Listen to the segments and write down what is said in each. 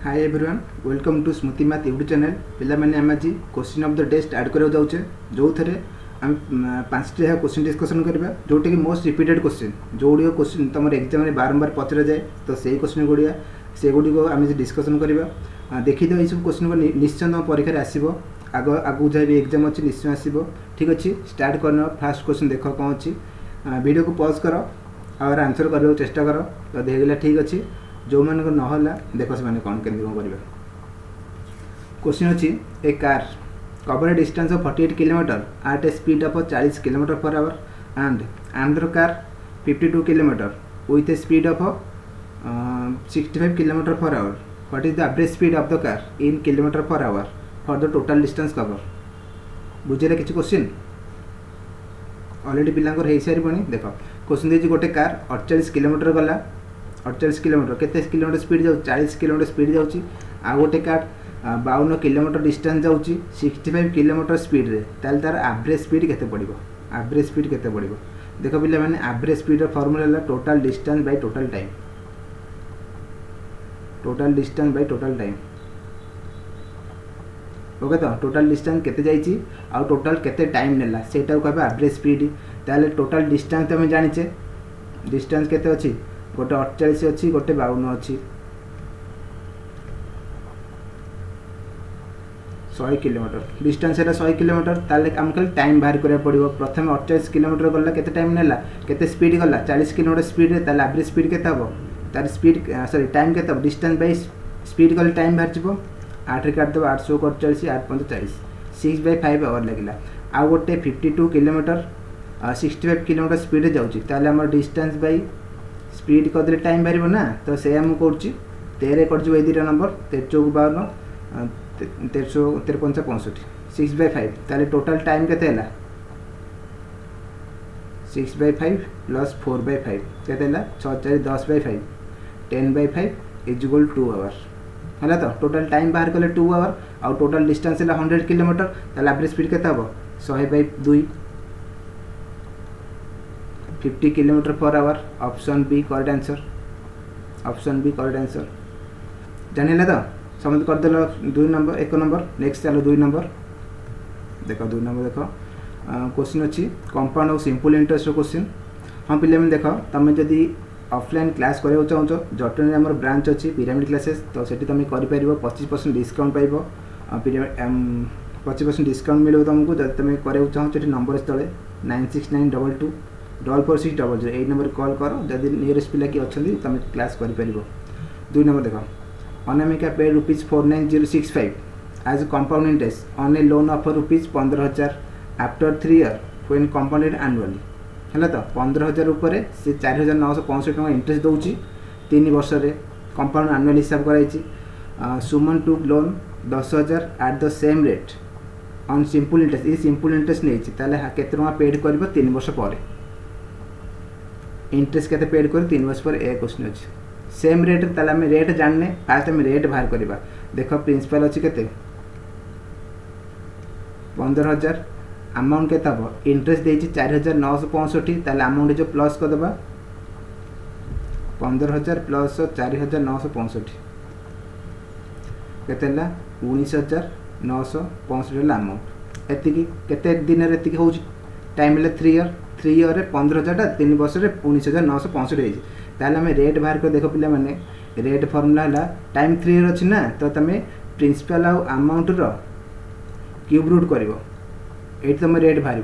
Hi everyone, welcome to Smriti math YouTube channel. पिला माने आम आज question of the day start करा जाउछे, जो थरे आम पांचटी क्वेश्चन डिस्कशन करबा, जोटे कि मोस्ट रिपीटेड क्वेश्चन, जोड़ियो क्वेश्चन तुम एग्जाम में बारंबार पचरा जाए। तो सही क्वेश्चन गुड़िया से गुड़ी को आम डिस्कशन करवा। देखी दो सब क्वेश्चन को निश्चय तुम परीक्षा आसो, आगू जहाँ भी एग्जाम अच्छी निश्चय आसो। ठीक अच्छे, स्टार्ट करना। फास्ट क्वेश्चन देख कौन अच्छी, वीडियो को पॉज कर और आंसर करने चेष्टा कर। तो देखला ठीक अच्छे, जो मान नहला देख से कौन के कर। क्वेश्चन अच्छी, a car cover a distance of 48 kilometer at a speed of 40 kilometer per hour and another car 52 kilometer with a speed of 65 kilometer per hour. What is the average speed of the car in kilometer per hour for the total distance cover. बुझे किसी question already पिलांकर हो सारी। देख question देखिए, गोटे car 48 kilometre गला, 48 kilometre केते kilometre speed जाऊ, 40 किलोमीटर स्पीड जाऊँगी। आ गोटे कार 52 किलोमीटर डिस्टेंस जाऊँगी 65 किलोमीटर स्पीड रे, ताल तार एवरेज स्पीड केते पड़िबो। एवरेज स्पीड केते पड़िबो देख पिला माने, एवरेज स्पीड रो फार्मूला है total distance by total time. Total distance by total time. Okay, तो टोटल डिस्टेंस केते जाइछि आ टोटल केते टाइम नेला सेटा को कहबा एवरेज स्पीड। ताले टोटल डिस्टेंस तो हम जानिचे, डिस्टेंस केते अछि, गोटे 48 अच्छी, गोटे 52 अच्छी, 100 किलोमीटर डिस्टेंस है 100 किलोमीटर। ताले आम खाली टाइम बाहर करा पड़ो। प्रथम 48 किलोमीटर गला, केते टाइम नेला, केते स्पीड गला, 40 किलोमीटर स्पीड रे, ताले एवरेज स्पीड केते हबो, तार स्पीड सॉरी टाइम केते हबो, डिस्टेंस बाय स्पीड गले टाइम बाहर जिवो। 8 रे काट दबो, 800 को 48 8 5 40, 6/5 आवर लगिला। आ गोटे 52 किलोमीटर 65 किलोमीटर स्पीड जाउची, ताले हमर डिस्टेंस बाय स्पीड कर टाइम बाहर ना। तो से आम कर 13 कर दुटा नंबर, 13 चौक 52, 13 53 65, 6/5। ताले टोटल टाइम केते हैला 6/5 प्लस 4/5 केते हैला 6 4 10/5, 10/5 इज इक्वल 2 आवर है। तो टोटल टाइम बाहर कले 2 आवर, और टोटल डिस्टेंस है 100 किलोमीटर। ताले एवरेज स्पीड केते हबो 100/2, 50 kilometer per hour. Option B correct answer. Option B correct answer जानिले तो समझ कर देलो। 2 नंबर 1 नंबर। नेक्स्ट चलो 2 नंबर देख। 2 नंबर देख क्वेश्चन अच्छी कंपाउंड और सिंपल इंटरेस्ट क्वेश्चन। हाँ पिले में देख, तुम जदि ऑफलाइन क्लास करा चाहो, जटन में ब्रांच अच्छी पिरामिड क्लासेस, तो सेठी तुम कर 25% डिस्काउंट पाइब। 25% डिस्काउंट मिले तुमको जब तुम करा चाहो। नंबर तले 9692 44600 यही नंबर कॉल कर, जदि नियरेस्ट पिला कि अच्छा तुम क्लास कर। 2 नंबर देख, Anamika paid ₹49,065 as compound interest on a loan of ₹15,000 after 3 year when compounded annually है। तो 15,000 उपर से 4,965 इंटरेस्ट दूसरी 3 वर्ष रे, कंपाउंड एनुअल हिसाब कराई। Suman too loan 10,000 at the same rate on simple interest. ये सिंपल इंटरेस्ट नहीं केते टका पेड कर 3 वर्ष पर। इंटरेस्ट केते पेड कर 3 वर्ष पर, ए क्वेश्चन अच्छे। सेम रेट ताले आम रेट जानने, फास्ट आम रेट बाहर करवा। देख प्रिंसिपल अच्छी केते 15,000, अमाउंट केते हम, इंटरेस्ट देछि 4,965, ताले अमाउंट जो प्लस कर देबा 15,000 प्लस 4,965 केते ला 19,965 अमाउंट। एतिकी केते दिन रे एतिकी होउची, टाइम ले 3 ईयर। 3 ईयर 15,000 3 वर्ष 19,965 हो। ताले आम रेट बाहर कर देख पिला माने, रेट फॉर्मूला है टाइम 3 ईयर अच्छी ना, तो तुम प्रिंसिपल आउ अमाउंट रो क्यूब रूट कर, ये तुम रेट बाहर।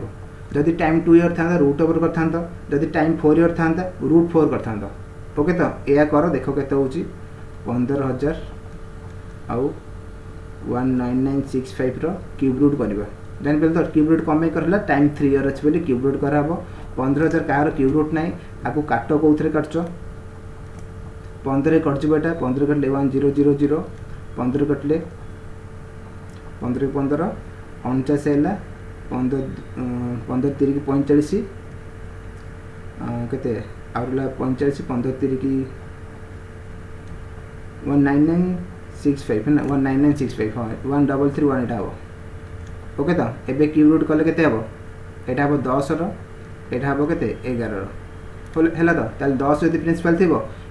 जदि टाइम 2 ईयर था रूट ओवर कर, जदि टाइम 4 ईयर था √4 कर। ओके, तो यह कर देख के 15,000 आउ 19965 क्यूब रूट करवा। जान पे तो क्यूब रूट कम कर टाइम 3 ईयर अच्छे बोली क्यूब रूट कराब। 15,000 कहार क्यूब रूट ना, आपको काट कौन काटच 15 कटा 15 कटले 1000, 15 कटले 15 15 49 है, 15 3 45 केते आउला 45 15 3 19965 है ना, 19965 हाँ 1331 एटा हम। ओके, तो एबे क्यूब रूट कले केते हम, एटा हम 10 रो, एटा हम केते 11 रो है। तो 10 जब प्रिंसिपल थी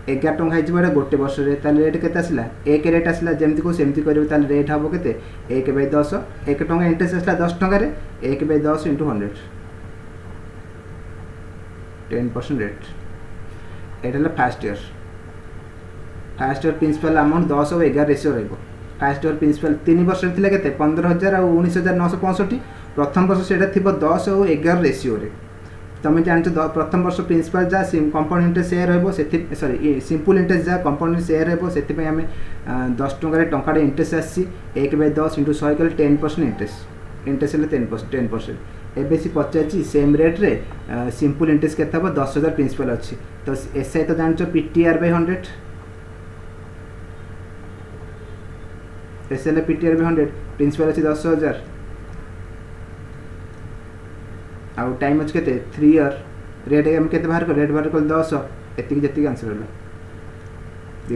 11 टଙ୍କା होइए गोटे वर्ष रेट केते आसला 1 रेट आसला जमती को सेमती करेंगे ताले रेट हम के 1/10 1 टଙ୍କା इंटरेस्ट आसला 10 टंकार 1/10 × 100 10% रेट ये फास्ट ईयर प्रिंसिपल अमाउंट 10 और 11 रेशियो फास्ट ईयर प्रिंसिपल 3 वर्ष थी के 15,000 और 19,965 प्रथम वर्ष से 10 और 11 रेशियो तुम जान प्रथम वर्ष प्रिंसिपल जहाँ कंपाउंड इंटरेस्ट शेयर हो सॉरी सिंपल इंटरेस्ट जहाँ कंपाउंड शेयर हो से आम 10 टंकार टंका इंटरेस्ट आसी 1/10 × 100 कले 10% इंटरेस्ट 10% एबे सी पचार सेम रेट रे सिंपल इंटरेस्ट के 10,000 प्रिंसिपल अच्छी तो एसआई तो जान PTR/100 एसएल PTR/100 प्रिंसिपल अच्छी 10,000 आउ टाइम अच्छे के 3 ईयर रेट आम के बाहर कर रेट बाहर कर 10 एति जी आंसर है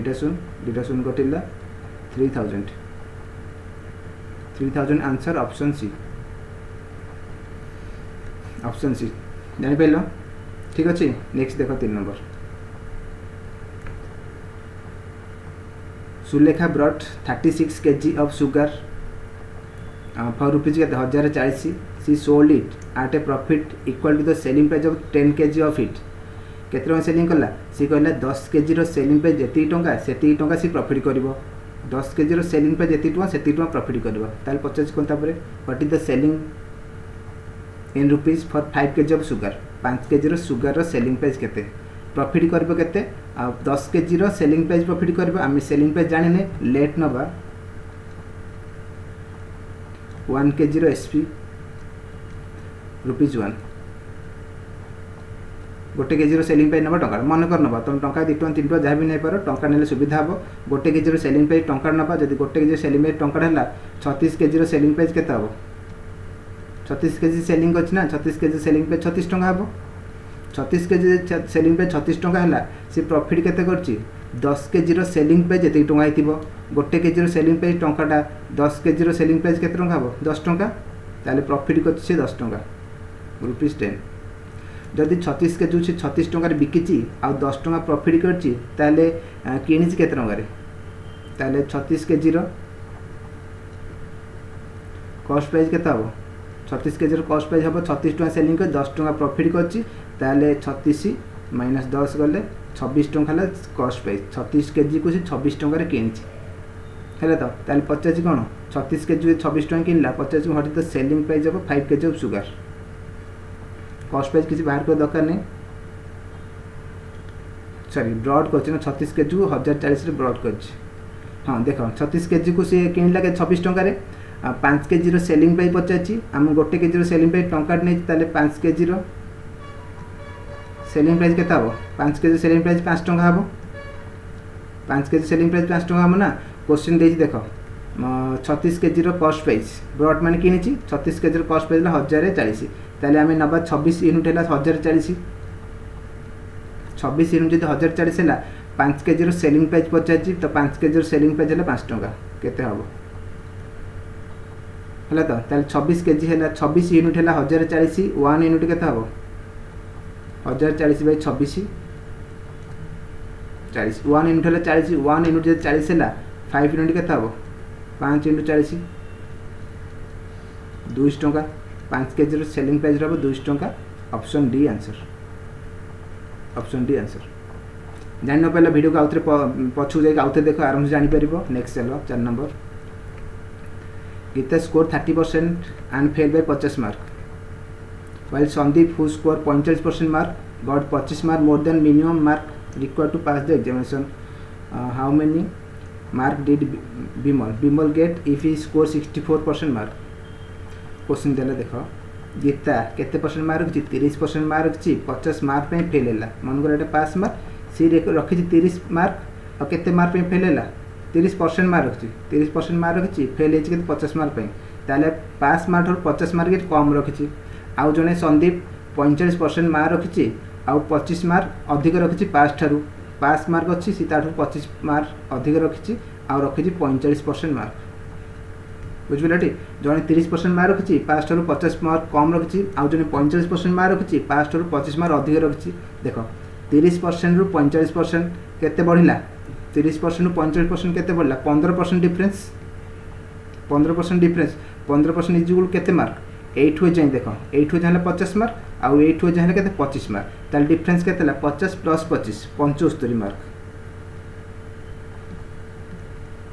2 शून्य कटिला 3,000 आंसर ऑप्शन सी जापार ठीक अच्छे। नेक्स्ट देख 3 number Sulekha brought 36 kg of sugar for rupees 1,040 she sold it at a profit equal to the selling price of 10 kg of it केते टଙ୍କା सेलिंग कला सी कहला 10 kg रो सेलिंग प्राइस जेती टଙ୍କା सेती टଙ୍କା सी प्रॉफिट करिवो 10 kg रो सेलिंग प्राइस जेती टଙ୍କା सेती टଙ୍କା प्रॉफिट करिवो ताल 50 कोन तापरे what is the selling in rupees for 5 kg of sugar 5 kg रो सुगर रो सेलिंग प्राइस केते प्रॉफिट करबो केते 10 kg रो सेलिंग प्राइस प्रॉफिट करबो आमी सेलिंग प्राइस जानिने लेट नबा 1 kg रो एसपी रुपीज 1 गोटे केजी रो सेलिंग प्राइस नबा टंका मन कर नबा तुम टंका 2 टंका 3 टंका जहाँ भी नहीं पार टंका नेले सुविधा हम गोटे केजी रो सेलिंग प्राइस टंका नबा जदि गोटे केजी सेलिंग प्राइस टंका है 36 केजी रो सेलिंग प्राइस केते हम 36 केजी सेलिंग अच्छी ना 36 केजी सेलिंग प्राइस 36 टंका हम 36 केजी सेलिंग प्राइस 36 टंका है सी प्रॉफिट केते करछि 10 केजी रो सेलिंग प्राइस जति टंका हिथिबो गोटे केजी रो सेलिंग प्राइस टंकाटा 10 केजी रो सेलिंग प्राइस केते टंका हम 10 टंका ताले प्रॉफिट करछि 10 टंका रुपीज 10 जदि 36 केजी 36 टंकार बिकिची आ 10 टंका प्रॉफिट करछि ताले किनिछि केते टंका रे ताले 36 केजी रो कॉस्ट प्राइस केते हम 36 केजी रो कॉस्ट प्राइस हम 36 टंका सेलिंग कर 10 टंका प्रॉफिट करछि ताले 36 माइनस 10 गले 26 टंका हला कॉस्ट प्राइस 36 केजी को 26 टंका रे किनिछि हेला तो ताले 50 कोन 36 केजी 26 टंका किनला 50 what is the selling price of 5 KG of sugar cost price किसी बाहर को दरकार नहीं सॉरी ब्रॉड कर 36 केजी को 1,040 ब्रॉड कर हाँ देख 36 केजी को सी किनला के 26 टंका 5 केजी रो सेलिंग प्राइस पचाची आम गोटे केजी रो सेलिंग प्राइस टंका नहीं ताले 5 केजी रो सेलिंग प्राइस केता हो 5 केजी सेलिंग प्राइस 5 टंका हम 5 केजी सेलिंग प्राइस 5 टंका हम ना क्वेश्चन देछि देख 36 केजी रो कॉस्ट प्राइस ब्रॉड माने किनिछि 36 केजी रो कॉस्ट प्राइस 1,040 ताले आमे नबा 26 यूनिट है 1,040 26 यूनिट जब 1,040 है 5 केजी रो सेलिंग प्राइस पचाची तो 5 केजी रो सेलिंग प्राइस है 5 टंका केते हम है तो ताले 26 केजी है 26 यूनिट है 1,040 1 यूनिट केते हम 1,040/26 40 1 यूनिट है 40 1 यूनिट जब 40 है 5 यूनिट केते हम 5 × 40 200 टंका 5 केजी रो सेलिंग प्राइस रहो 200 टंका ऑप्शन डी आंसर जान न पहला वीडियो को आउथरे पछु जाई आउथरे देखो आराम से जानि परिबो नेक्स्ट चलो 4 number Gita score 30% and fail by 50 mark while Sandeep who scored 45% mark got 25 mark more than minimum mark required to pass the examination how many mark did Bimal get if he scored 64% mark question देला देखो गीता केते percent mark रखी 30% mark रखी 50 mark पे fail हैला मन को एटा पास mark सी रखी 30 मार्क और केते मार्क पे फेल हैला 30% मार्क रखी 30% मार्क रखी फेल है के 50 मार्क पे ताले पास मार्क और 50 मार्क कम रखी आउ जने संदीप 45% मार्क रखी आउ 25 मार्क अधिक रखी पास ठारू पास मार्क अच्छी सी ताठू 25 मार्क अधिक रखी आउ रखी 45% मार्क बुझिला टी जने 30% मार्क रखी पास ठारू 50 मार्क कम रखी आउ जने 45% मार्क रखी पास ठारू 25 मार्क अधिक रखी देख 30% रु 45% केते बढ़िला 30% 45% केते बढ़ला 15% डिफरेंस 15% डिफरेंस 15% इजिकल केते मार्क 8 हो जाए देख 8 हो जाए 50 मार्क आउ 8 हो जाए केते 25 मार्क ताल डिफरेंस केते 50 प्लस 25 75 मार्क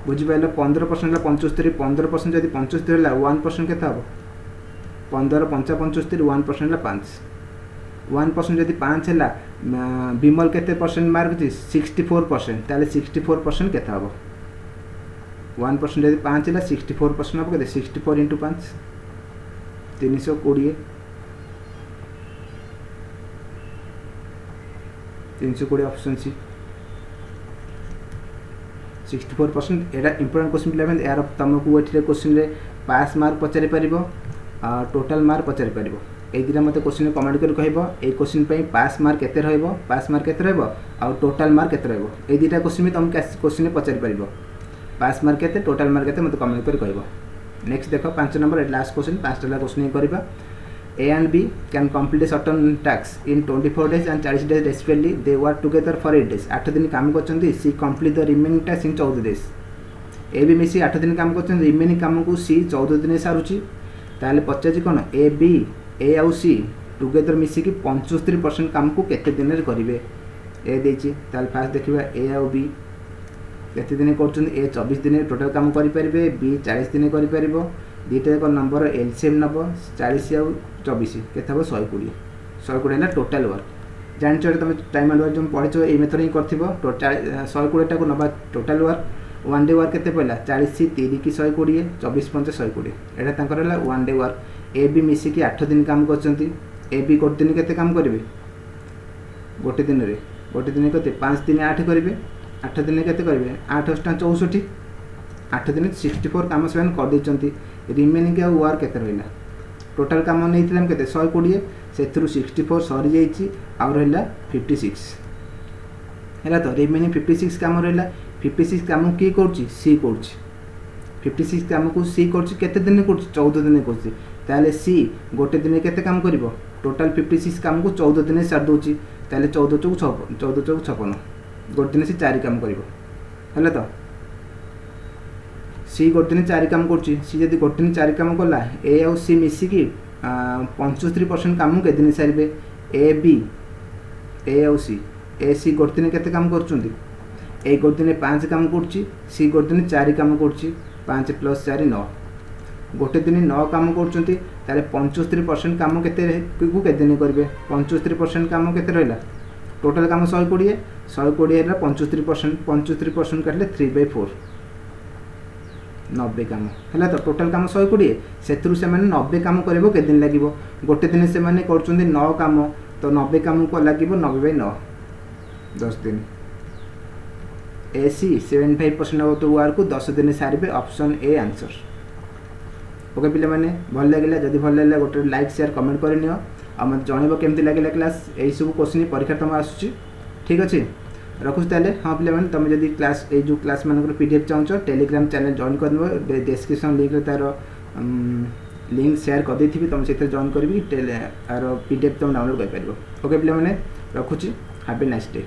बुझिपाल 15% 75 15% जब 75 है 1% के 15 5 75 1% 5 1% जब 5 है विमल केते परसेंट मार्क 64% ताले 64% के 1% जब 5 है 64% हम के 64 इंटू 5 320 320 ऑप्शन सी 64% एटा इंपोर्टेंट क्वेश्चन पिला यार तुमको ये क्वेश्चन रे पास मार्क पचारि पारिबो टोटल मार्क पचारि पारिबो ए दिना मते क्वेश्चन कमेंट कर कहबो ए क्वेश्चन पे पास मार्क केते रहइबो पास मार्क केते रहइबो आ टोटल मार्क केते रहइबो ए दिटा क्वेश्चन में तुम क्वेश्चन में पचारि पारिबो पास मार्क केते टोटल मार्क केते मते कमेंट कर कहबो नेक्स्ट देखो 5 नंबर लास्ट क्वेश्चन 5टा क्वेश्चन करबा A and B can complete a certain task in 24 days and 40 days respectively. They work together for 8 days. 8 दिन काम करछन्ती C complete the remaining task in 14 days. A B मिसी 8 दिन काम करछन्ती remaining काम को C 14 दिन सारुची ताले पचाजी कोन A B A आउ C टुगेदर मिसी की 75% काम को केते दिन रे करिवे A देछि ताले फास्ट देखिबा A आउ B केते दिन करछन्ती A 24 दिन टोटल काम करि परिबे B 40 दिन करि परिबो दीटा एक नंबर एलसीएम नब 40 आउ 24 केते 120 है टोटल वर्क जान तुम टाइम एंड वर्क जो पढ़ी ये मेथड ही कर टोटाल 120 को नबा total work one day work केते पड़ला 40 3 की 120 24 5 120 एटा तांकर है one day work A B मिसिकी 8 दिन काम करछन्ती ए बी गोटे दिन केते काम करिवे गोटे दिन केते 5 दिन 8 करिवे 8 दिन केते करिवे 8 8 64 8 दिन 64 काम से कर देछन्ती रिमेनिंग के वर्क केते रहला टोटल काम नहीं थिलम केते 120 सेथरु 64 सरी जाईची आ रहला 56 हैला तो रिमेनिंग 56 काम रहला 56 काम की करची सी करची 56 काम को सी करची केते दिन करची 14 दिन करची ताले सी गोटे दिन केते काम करिवो टोटल 56 काम को 14 दिन सार दोची ताले 14 चौक 56 गोटे दिन से 4 काम करिवो हैला तो सी गोटे दिन 4 काम करची सी जदी गोटे दिन 4 काम कला ए आउ सी मिसिकी 75% काम के दिन सारिबे ए बी ए आउ सी ए सी गोटे दिन केते काम करचुंदी ए गोटे दिन 5 काम करची सी गोटे दिन 4 काम करची 5 प्लस 4 9 गोटे दिन 9 काम करचुंदी ताले 75% काम केते को केते दिन करबे 75% काम केते रहला टोटल काम 120 रे 75% काटले 3/4 90 काम है तो टोटल काम 120 से से 90 काम कर दिन लगे गोटे दिन से कर 9 काम तो 90 काम को लगे 90/9 10 दिन ए सी 75% ऑफ द वर्क को 10 दिन सारे ऑप्शन ए आंसर ओके पिले माने भल लगे जदि भल लगे गोटे लाइक शेयर कमेंट कर नियो आ मत जानबो केमती लगे क्लास यही सब क्वेश्चन परीक्षा तुम आसुची ठीक अच्छे रखुच ताले हाँ पे मैंने तुम जब क्लास ये जो क्लास मान पीडीएफ चाहो टेलीग्राम चैनल जॉइन कर डिस्क्रिप्शन लिंक तार लिंक शेयर कर दी तुम से जॉइन करी तार पीडीएफ तुम डाउनलोड कर पार ओके पे मैंने रखुची हैव ए नाइस डे।